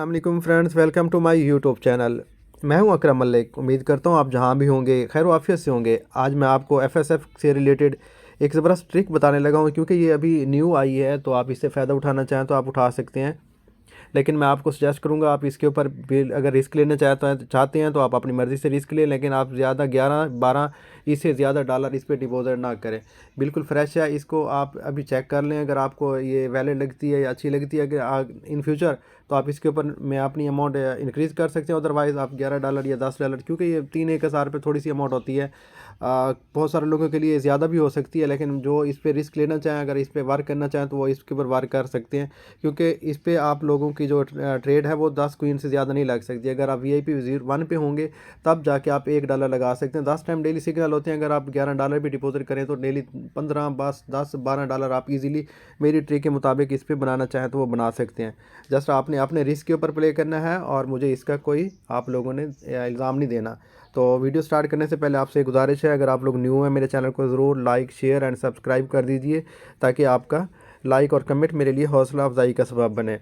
अस्सलाम friends, welcome to my YouTube channel. मैं हूं अकरम मलिक। उम्मीद करता हूं आप जहां भी होंगे खैर वाफियत से होंगे। आज मैं आपको एफएसएफ से रिलेटेड एक ज़बरदस्त ट्रिक बताने लगा हूं, क्योंकि ये अभी न्यू आई है, तो आप इससे फ़ायदा उठाना चाहें तो आप उठा सकते हैं। लेकिन मैं आपको सजेस्ट करूंगा आप इसके ऊपर अगर रिस्क लेना चाहते हैं तो आप अपनी मर्ज़ी से रिस्क लें, लेकिन आप ज़्यादा 11-12 इससे ज़्यादा डॉलर इस पर डिपॉजिट ना करें। बिल्कुल फ्रेश है, इसको आप अभी चेक कर लें। अगर आपको ये वैलिड लगती है या अच्छी लगती है अगर इन फ्यूचर, तो आप इसके ऊपर में अपनी अमाउंट इंक्रीज़ कर सकते हैं। अदरवाइज़ आप $11 या $10, क्योंकि ये 3-1 हज़ार पे थोड़ी सी अमाउंट होती है। बहुत सारे लोगों के लिए ज़्यादा भी हो सकती है, लेकिन जो इस पर रिस्क लेना चाहें, अगर इस पर वर्क करना चाहें तो वो इसके ऊपर वर्क कर सकते हैं, क्योंकि इस पर आप लोगों की जो ट्रेड है वो 10 क्वीन से ज़्यादा नहीं लग सकती। अगर आप VIP 1 पे होंगे तब जाके आप $1 लगा सकते हैं। 10 टाइम डेली सिग्नल होते हैं। अगर आप $11 भी डिपॉजिट करें तो डेली 15, 10-12 डॉलर आप इजीली मेरी ट्रिक के मुताबिक इस पर बनाना चाहें तो वो बना सकते हैं। जस्ट आपने अपने रिस्क के ऊपर प्ले करना है और मुझे इसका कोई आप लोगों ने इल्ज़ाम नहीं देना। तो वीडियो स्टार्ट करने से पहले आपसे गुजारिश है, अगर आप लोग न्यू हैं मेरे चैनल को ज़रूर लाइक, शेयर एंड सब्सक्राइब कर दीजिए, ताकि आपका लाइक और कमेंट मेरे लिए हौसला अफजाई का सबब बने।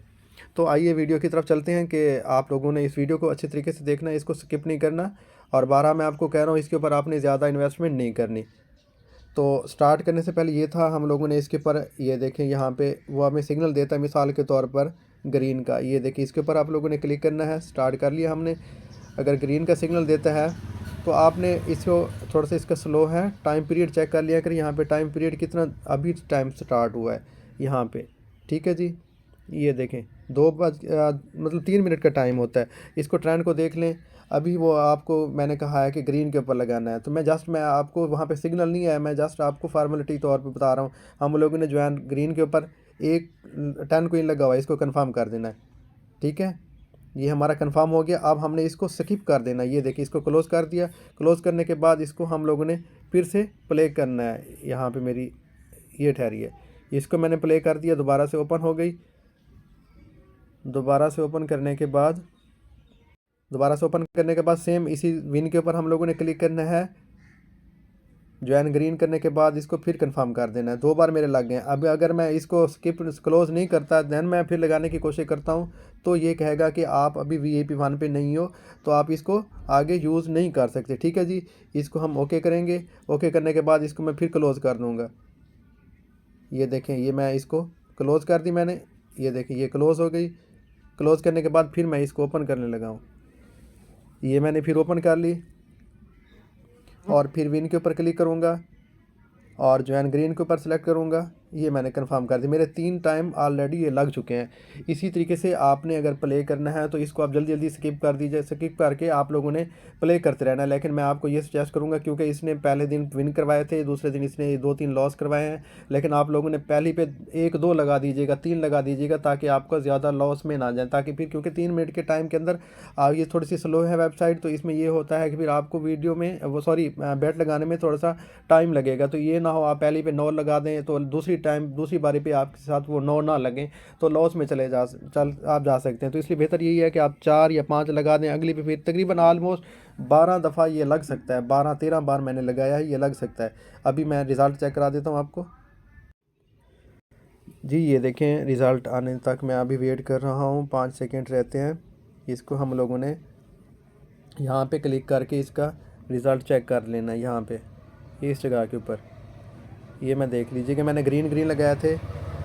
तो आइए वीडियो की तरफ चलते हैं कि आप लोगों ने इस वीडियो को अच्छे तरीके से देखना है, इसको स्किप नहीं करना। और 12 मैं आपको कह रहा हूँ, इसके ऊपर आपने ज़्यादा इन्वेस्टमेंट नहीं करनी। तो स्टार्ट करने से पहले ये था, हम लोगों ने इसके ऊपर ये देखें, यहाँ पे वो हमें सिग्नल देता है मिसाल के तौर पर ग्रीन का। ये देखिए, इसके ऊपर आप लोगों ने क्लिक करना है। स्टार्ट कर लिया हमने। अगर ग्रीन का सिग्नल देता है तो आपने इसको थोड़ा सा, इसका स्लो है, टाइम पीरियड चेक कर लिया कर। यहाँ पे टाइम पीरियड कितना अभी टाइम स्टार्ट हुआ है यहाँ पे, ठीक है जी। ये देखें, मतलब 3 मिनट का टाइम होता है। इसको ट्रेंड को देख लें। अभी वो आपको मैंने कहा है कि ग्रीन के ऊपर लगाना है, तो मैं आपको वहाँ पे सिग्नल नहीं है, मैं जस्ट आपको फार्मेलिटी तौर पे बता रहा हूँ। हम लोगों ने जो है ग्रीन के ऊपर एक 10 क्वीन लगा हुआ है, इसको कंफर्म कर देना है, ठीक है। ये हमारा कंफर्म हो गया। अब हमने इसको स्किप कर देना। ये देखिए, इसको क्लोज़ कर दिया। क्लोज़ करने के बाद इसको हम लोगों ने फिर से प्ले करना है। यहाँ पे मेरी ये ठहरी है, इसको मैंने प्ले कर दिया, दोबारा से ओपन हो गई। दोबारा से ओपन करने के बाद सेम इसी विन के ऊपर हम लोगों ने क्लिक करना है। ज्वाइन ग्रीन करने के बाद इसको फिर कंफर्म कर देना है। 2 बार मेरे लग गए। अब अगर मैं इसको स्किप क्लोज़ नहीं करता, दैन मैं फिर लगाने की कोशिश करता हूँ, तो ये कहेगा कि आप अभी VIP 1 पे नहीं हो, तो आप इसको आगे यूज़ नहीं कर सकते, ठीक है जी। इसको हम ओके करेंगे। ओके करने के बाद इसको मैं फिर क्लोज़ कर दूँगा। ये देखें, ये मैं इसको क्लोज़ कर दी मैंने। ये देखें, ये क्लोज़ हो गई। क्लोज़ करने के बाद फिर मैं इसको ओपन करने लगा हूँ। ये मैंने फिर ओपन कर ली और फिर विन के ऊपर क्लिक करूँगा और ज्वाइन ग्रीन के ऊपर सेलेक्ट करूँगा। ये मैंने कंफर्म कर दिया। मेरे 3 टाइम ऑलरेडी ये लग चुके हैं। इसी तरीके से आपने अगर प्ले करना है तो इसको आप जल्दी जल्दी स्किप कर दीजिए। स्किप करके आप लोगों ने प्ले करते रहना है। लेकिन मैं आपको ये सजेस्ट करूँगा, क्योंकि इसने पहले दिन विन करवाए थे, दूसरे दिन इसने 2-3 लॉस करवाए हैं, लेकिन आप लोगों ने पहली पे 1-2 लगा दीजिएगा, 3 लगा दीजिएगा, ताकि आपका ज़्यादा लॉस में ना जाए। ताकि फिर, क्योंकि 3 मिनट के टाइम के अंदर ये थोड़ी सी स्लो है वेबसाइट, तो इसमें ये होता है कि फिर आपको वीडियो में बेट लगाने में थोड़ा सा टाइम लगेगा। तो ये ना हो आप पहली पे 9 लगा दें तो दूसरी बारी पे आपके साथ वो 9 ना लगें, तो लॉस में आप जा सकते हैं। तो इसलिए बेहतर यही है कि आप 4 या 5 लगा दें। अगली पे फिर तकरीबन ऑलमोस्ट 12 दफ़ा ये लग सकता है। 12-13 बार मैंने लगाया है, ये लग सकता है। अभी मैं रिज़ल्ट चेक करा देता हूँ आपको जी। ये देखें, रिज़ल्ट आने तक मैं अभी वेट कर रहा हूँ। 5 सेकेंड रहते हैं। इसको हम लोगों ने यहाँ पे क्लिक करके इसका रिज़ल्ट चेक कर लेना है। यहाँ पे इस जगह के ऊपर ये मैं देख लीजिए कि मैंने ग्रीन लगाए थे।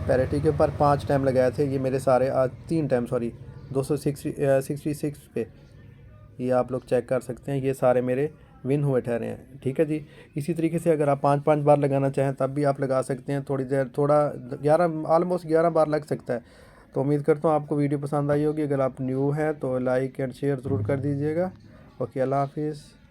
पैरिटी के ऊपर 5 टाइम लगाए थे। ये मेरे सारे 3 टाइम 266 पे, ये आप लोग चेक कर सकते हैं। ये सारे मेरे विन हुए ठहरे हैं, ठीक है जी। इसी तरीके से अगर आप 5-5 बार लगाना चाहें तब भी आप लगा सकते हैं। थोड़ा 11 बार लग सकता है। तो उम्मीद करता हूँ आपको वीडियो पसंद आई होगी। अगर आप न्यू हैं तो लाइक एंड शेयर ज़रूर कर दीजिएगा। ओके, अल्लाह हाफिज़।